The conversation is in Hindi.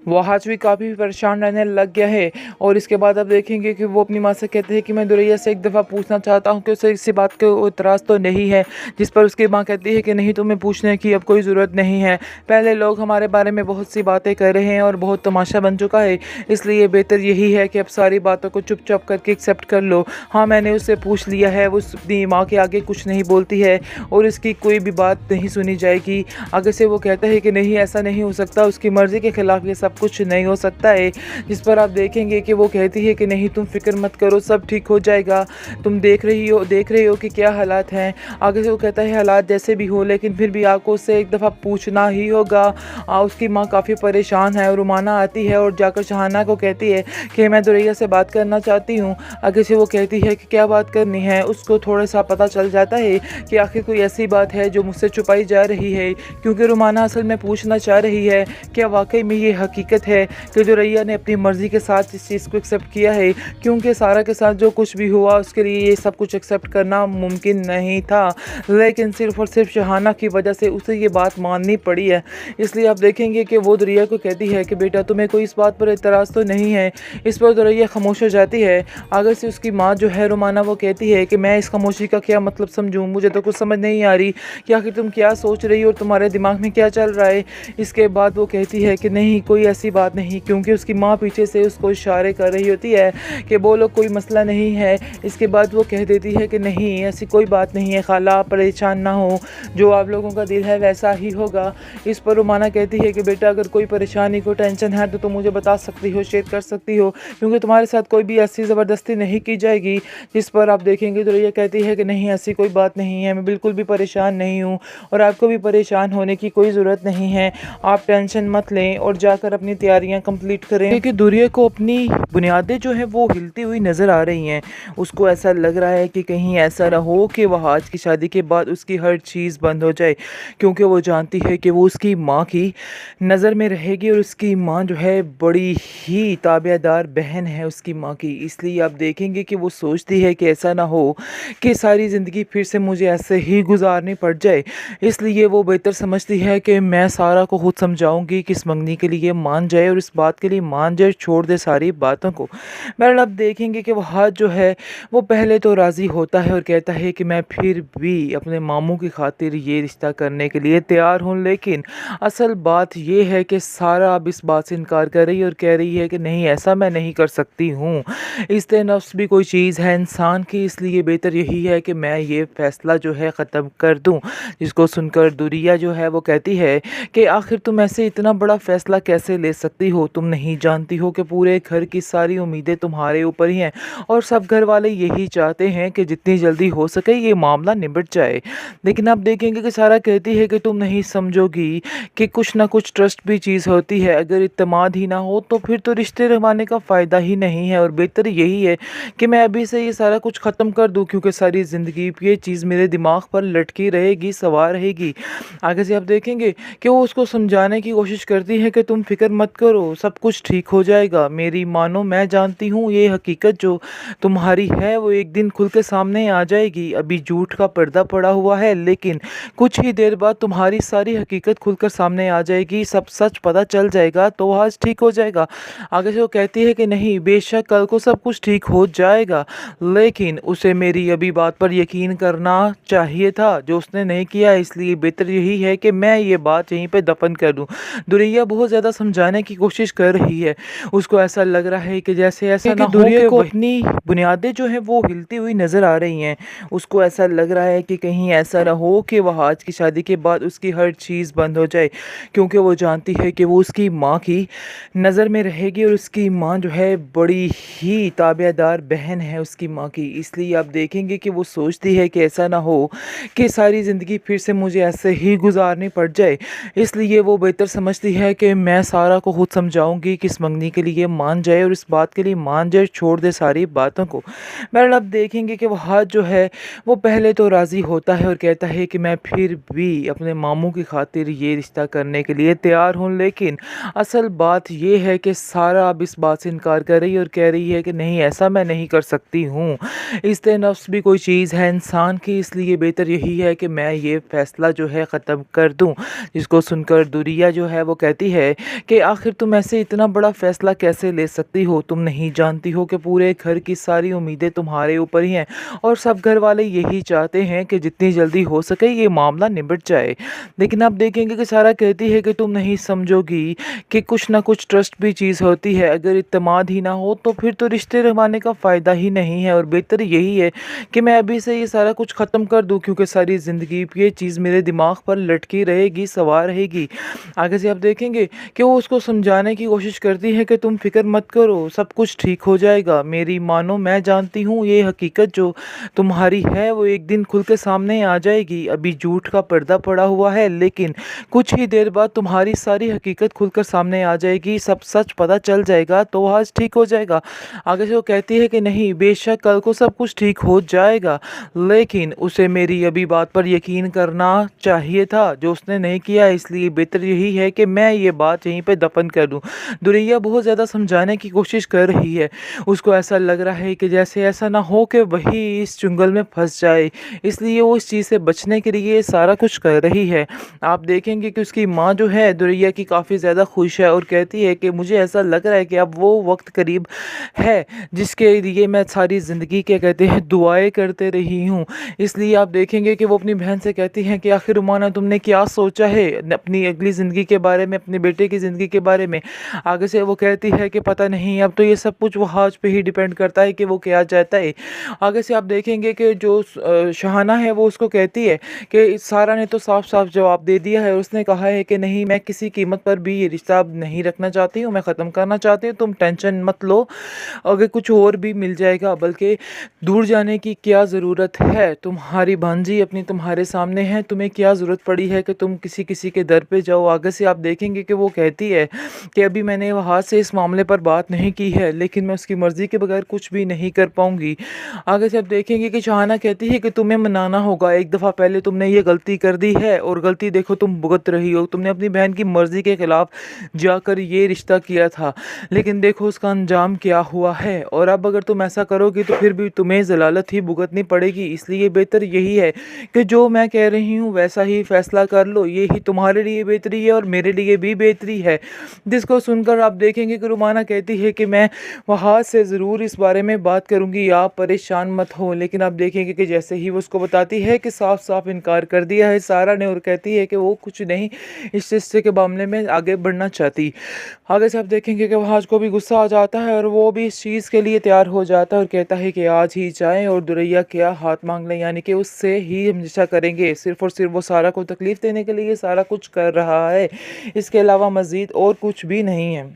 वो आज भी काफ़ी परेशान रहने लग गया है। और इसके बाद आप देखेंगे कि वो अपनी माँ से कहते हैं कि मैं दुरैया से एक दफ़ा पूछना चाहता हूँ कि उसे इसी बात के इतराज़ तो नहीं है। जिस पर उसकी माँ कहती है कि नहीं, तुम्हें पूछने की अब कोई ज़रूरत नहीं है। पहले लोग हमारे बारे में बहुत सी बातें कर रहे हैं और बहुत तमाशा बन चुका है, इसलिए बेहतर यही है कि अब सारी बातों को चुपचाप करके एक्सेप्ट कर लो। हाँ, मैंने उससे पूछ लिया है, वो अपनी माँ के आगे कुछ नहीं बोलती है और इसकी कोई भी बात नहीं सुनी जाएगी। आगे से वो कहता है कि नहीं, ऐसा नहीं हो सकता, उसकी मर्ज़ी के ख़िलाफ़ ये सब कुछ नहीं हो सकता है। जिस पर आप देखेंगे कि वो कहती है कि नहीं, तुम फ़िक्र मत करो, सब ठीक हो जाएगा। तुम देख रहे हो कि क्या हालात हैं। आगे से वो कहता है हालात जैसे भी हो, लेकिन फिर भी आपको उससे एक दफ़ा पूछना ही होगा। उसकी माँ काफ़ी परेशान है और रुमाना आती है और जाकर शहाना को कहती है कि मैं दुरैया से बात करना चाहती हूँ। आगे से वो कहती है कि क्या बात करनी है। उसको थोड़ा सा पता चल जाता है कि आखिर कोई ऐसी बात है जो मुझसे छुपाई जा रही है, क्योंकि रुमाना असल में पूछना चाह रही है क्या वाकई में ये हकीकत है कि दुरैया ने अपनी मर्ज़ी के साथ इस चीज़ को एक्सेप्ट किया है, क्योंकि सारा के साथ जो कुछ भी हुआ उसके लिए ये सब कुछ एक्सेप्ट करना मुमकिन नहीं था, लेकिन सिर्फ़ और सिर्फ शहाना की वजह से उसे ये बात माननी पड़ी है। इसलिए आप देखेंगे कि वो दुरैया को कहती है कि बेटा, तुम्हें कोई इस बात पर एतराज़ तो नहीं है। इस पर दुरैया खामोश हो जाती है। आगे से उसकी माँ जो है रुमाना, वो कहती है कि मैं इस खामोशी का क्या मतलब समझूँ, मुझे तो कुछ समझ नहीं आ रही कि आखिर तुम क्या सोच रही हो और तुम्हारे दिमाग में क्या चल रहा है। इसके बाद वो कहती है कि नहीं, कोई ऐसी बात नहीं, क्योंकि उसकी माँ पीछे से उसको इशारे कर रही होती है कि बोलो, कोई मसला नहीं है। इसके बाद वो कह देती है कि नहीं, ऐसी कोई बात नहीं है खाला, आप परेशान ना हो, जो आप लोगों का दिल है वैसा ही होगा। इस पर रुमाना कहती है कि बेटा, अगर कोई परेशानी, कोई टेंशन है तो तुम मुझे बता सकती हो, शेयर कर सकती हो, क्योंकि तुम्हारे साथ कोई भी ऐसी ज़बरदस्ती नहीं की जाएगी। जिस पर आप देखेंगे तो ये कहती है कि नहीं, ऐसी कोई बात नहीं है, मैं बिल्कुल भी परेशान नहीं हूँ और आपको भी परेशान होने की कोई ज़रूरत नहीं है। आप टेंशन मत लें और जाकर अपनी तैयारियां कंप्लीट करें, क्योंकि दुरिया को अपनी बुनियादें जो है वो हिलती हुई नज़र आ रही हैं। उसको ऐसा लग रहा है कि कहीं ऐसा ना हो कि वह आज की शादी के बाद उसकी हर चीज़ बंद हो जाए, क्योंकि वो जानती है कि वो उसकी माँ की नज़र में रहेगी और उसकी माँ जो है बड़ी ही ताबेदार बहन है उसकी माँ की। इसलिए आप देखेंगे कि वो सोचती है कि ऐसा ना हो कि सारी ज़िंदगी फिर से मुझे ऐसे ही गुजारनी पड़ जाए। इसलिए वो बेहतर समझती है कि मैं सारा को खुद समझाऊंगी कि इस मंगनी के लिए मान जाए और इस बात के लिए मान जाए, छोड़ दे सारी बातों को। बहरहाल अब देखेंगे कि वो हाथ जो है वो पहले तो राज़ी होता है और कहता है कि मैं फिर भी अपने मामू की खातिर ये रिश्ता करने के लिए तैयार हूँ, लेकिन असल बात ये है कि सारा अब इस बात से इनकार कर रही है और कह रही है कि नहीं, ऐसा मैं नहीं कर सकती हूँ। इस्ते नफ्स भी कोई चीज़ है इंसान की, इसलिए बेहतर यही है कि मैं ये फ़ैसला जो है ख़त्म कर दूँ। जिसको सुनकर दुरिया जो है वो कहती है कि आखिर तुम ऐसे इतना बड़ा फ़ैसला कैसे ले सकती हो, तुम नहीं जानती हो कि पूरे घर की सारी उम्मीदें तुम्हारे ऊपर ही हैं और सब घर वाले यही चाहते हैं कि जितनी जल्दी हो सके ये मामला निबट जाए। लेकिन आप देखेंगे कि सारा कहती है कि तुम नहीं समझोगी कि कुछ ना कुछ ट्रस्ट भी चीज़ होती है, अगर इत्तेमाद ही ना हो तो फिर तो रिश्ते निभाने का फ़ायदा ही नहीं है और बेहतर यही है कि मैं अभी से ये सारा कुछ ख़त्म कर दूँ, क्योंकि सारी ज़िंदगी ये चीज़ मेरे दिमाग पर लटकी रहेगी, सवार रहेगी। आगे से आप देखेंगे कि वो उसको समझाने की कोशिश करती है कि तुम फ़िक्र मत करो, सब कुछ ठीक हो जाएगा, मेरी मानो, मैं जानती हूँ ये हकीकत जो तुम्हारी है वो एक दिन खुल के सामने आ जाएगी। अभी झूठ का पर्दा पड़ा हुआ है, लेकिन कुछ ही देर बाद तुम्हारी सारी हकीकत खुलकर सामने आ जाएगी, सब सच पता चल जाएगा, तो आज ठीक हो जाएगा। आगे से वो कहती है कि नहीं, बेशक कल को सब कुछ ठीक हो जाएगा, लेकिन उसे मेरी अभी बात पर यकीन करना चाहिए था जो उसने नहीं किया, इसलिए बेहतर यही है कि मैं ये बात यहीं पे दफन कर दूं। दुरैया बहुत ज़्यादा समझाने की कोशिश कर रही है। उसको ऐसा लग रहा है कि जैसे ऐसा ना हो दुरैया को अपनी बुनियादें जो हैं वो हिलती हुई नज़र आ रही हैं। उसको ऐसा लग रहा है कि कहीं ऐसा ना हो कि वह आज की शादी के बाद उसकी हर चीज़ बंद हो जाए, क्योंकि वो जानती है कि वो उसकी माँ की नज़र में रहेगी और उसकी माँ जो है बड़ी ही ताबेदार बहन है उसकी माँ की। इसलिए आप देखेंगे कि वो सोचती है कि ऐसा ना हो कि सारी ज़िंदगी फिर से मुझे ऐसे ही गुजारनी पड़ जाए। इसलिए वो बेहतर समझती है कि मैं सारा को खुद समझाऊंगी कि इस मंगनी के लिए मान जाए और इस बात के लिए मान जाए, छोड़ दे सारी बातों को। बहरहाल अब देखेंगे कि वो हाथ जो है वो पहले तो राज़ी होता है और कहता है कि मैं फिर भी अपने मामू की खातिर ये रिश्ता करने के लिए तैयार हूँ, लेकिन असल बात ये है कि सारा अब इस बात से इनकार कर रही है और कह रही है कि नहीं, ऐसा मैं नहीं कर सकती हूँ। इस्ते नफ्स भी कोई चीज़ है इंसान की, इसलिए बेहतर यही है कि मैं ये फ़ैसला जो है ख़त्म कर दूँ। जिसको सुनकर दुरिया जो है वो कहती है कि आखिर तुम ऐसे इतना बड़ा फ़ैसला कैसे ले सकती हो? तुम नहीं जानती हो कि पूरे घर की सारी उम्मीदें तुम्हारे ऊपर ही हैं और सब घर वाले यही चाहते हैं कि जितनी जल्दी हो सके ये मामला निबट जाए। लेकिन आप देखेंगे कि सारा कहती है कि तुम नहीं समझोगी कि कुछ ना कुछ ट्रस्ट भी चीज़ होती है। अगर इत्तेमाद ही ना हो तो फिर तो रिश्ते निभाने का फ़ायदा ही नहीं है और बेहतर यही है कि मैं अभी से ये सारा कुछ ख़त्म कर दूँ, क्योंकि सारी ज़िंदगी ये चीज़ मेरे दिमाग पर लटकी रहेगी, सवार रहेगी। आगे से आप देखेंगे कि वो उसको समझाने की कोशिश करती है कि तुम फ़िक्र मत करो, सब कुछ ठीक हो जाएगा, मेरी मानो, मैं जानती हूँ ये हकीकत जो तुम्हारी है वो एक दिन खुल के सामने आ जाएगी। अभी झूठ का पर्दा पड़ा हुआ है, लेकिन कुछ ही देर बाद तुम्हारी सारी हकीकत खुलकर सामने आ जाएगी, सब सच पता चल जाएगा, तो आज ठीक हो जाएगा। आगे से वो कहती है कि नहीं, बेशक कल को सब कुछ ठीक हो जाएगा, लेकिन उसे मेरी अभी बात पर यकीन करना चाहिए था जो उसने नहीं किया, इसलिए बेहतर यही है कि मैं ये बात यहीं पे दफन कर दूं। दुरैया बहुत ज़्यादा समझाने की कोशिश कर रही है, उसको ऐसा लग रहा है कि जैसे ऐसा ना हो कि वही इस चुंगल में फंस जाए, इसलिए वो इस चीज़ से बचने के लिए सारा कुछ कर रही है। आप देखेंगे कि उसकी माँ जो है दुरैया की काफ़ी ज़्यादा खुश है और कहती है कि मुझे ऐसा लग रहा है कि अब वो वक्त करीब है जिसके लिए मैं सारी ज़िंदगी क्या कहते हैं दुआएं करते रही हूँ। इसलिए आप देखेंगे कि वो अपनी बहन से कहती हैं कि आखिर रुमाना तुमने क्या सोचा है अपनी अगली ज़िंदगी के बारे में, अपने बेटे की ज़िंदगी के बारे में। आगे से वो कहती है कि पता नहीं, अब तो ये सब कुछ वो हाज पे ही डिपेंड करता है कि वो क्या चाहता है। आगे से आप देखेंगे कि जो शहाना है वो उसको कहती है कि सारा ने तो साफ साफ जवाब दे दिया है, उसने कहा है कि नहीं, मैं किसी कीमत पर भी ये रिश्ता अब नहीं रखना चाहती हूँ, मैं ख़त्म करना चाहती हूँ, तुम टेंशन मत लो, अगर कुछ और भी मिल जाएगा, बल्कि दूर जाने की क्या ज़रूरत है, तुम्हारी भांजी अपनी तुम्हारे सामने है, तुम्हें क्या ज़रूरत पड़ी है कि तुम किसी किसी के दर पे जाओ। आगे से आप देखेंगे कि वो कहती है कि अभी मैंने वहाँ से इस मामले पर बात नहीं की है, लेकिन मैं उसकी मर्ज़ी के बगैर कुछ भी नहीं कर पाऊँगी। आगे से आप देखेंगे कि शाहाना कहती है कि तुम्हें मनाना होगा, एक दफ़ा पहले तुमने ये गलती कर दी है और गलती देखो तुम भुगत रही हो, तुमने अपनी बहन की मर्ज़ी के ख़िलाफ़ जाकर ये रिश्ता किया था, लेकिन देखो उसका अंजाम क्या हुआ है, और अब अगर तुम ऐसा करोगी तो फिर भी तुम्हें ज़लालत ही भुगतनी पड़ेगी। इसलिए बेहतर यही है कि जो मैं कह रही हूँ वैसा ही फ़ैसला कर लो, ये ही तुम्हारे लिए बेहतरी है और मेरे लिए भी बेहतरी है। जिसको सुनकर आप देखेंगे कि रुमाना कहती है कि मैं वहाँ से ज़रूर इस बारे में बात करूँगी, आप परेशान मत हो। लेकिन आप देखेंगे कि जैसे ही वो उसको बताती है कि साफ साफ इनकार कर दिया है सारा ने, और कहती है कि वो कुछ नहीं इस रिश्ते के मामले में आगे बढ़ना चाहती। आगे से आप देखेंगे कि वहाज को भी गुस्सा आ जाता है और वो भी इस चीज़ के लिए तैयार हो जाता है और कहता है कि आज ही जाएं और दुरैया क्या हाथ मांग लें, यानी कि उससे ही हमेशा करेंगे, सिर्फ़ और सिर्फ वो सारा को तकलीफ़ देने के लिए सारा कुछ कर रहा है, इसके अलावा मज़ीद और कुछ भी नहीं है।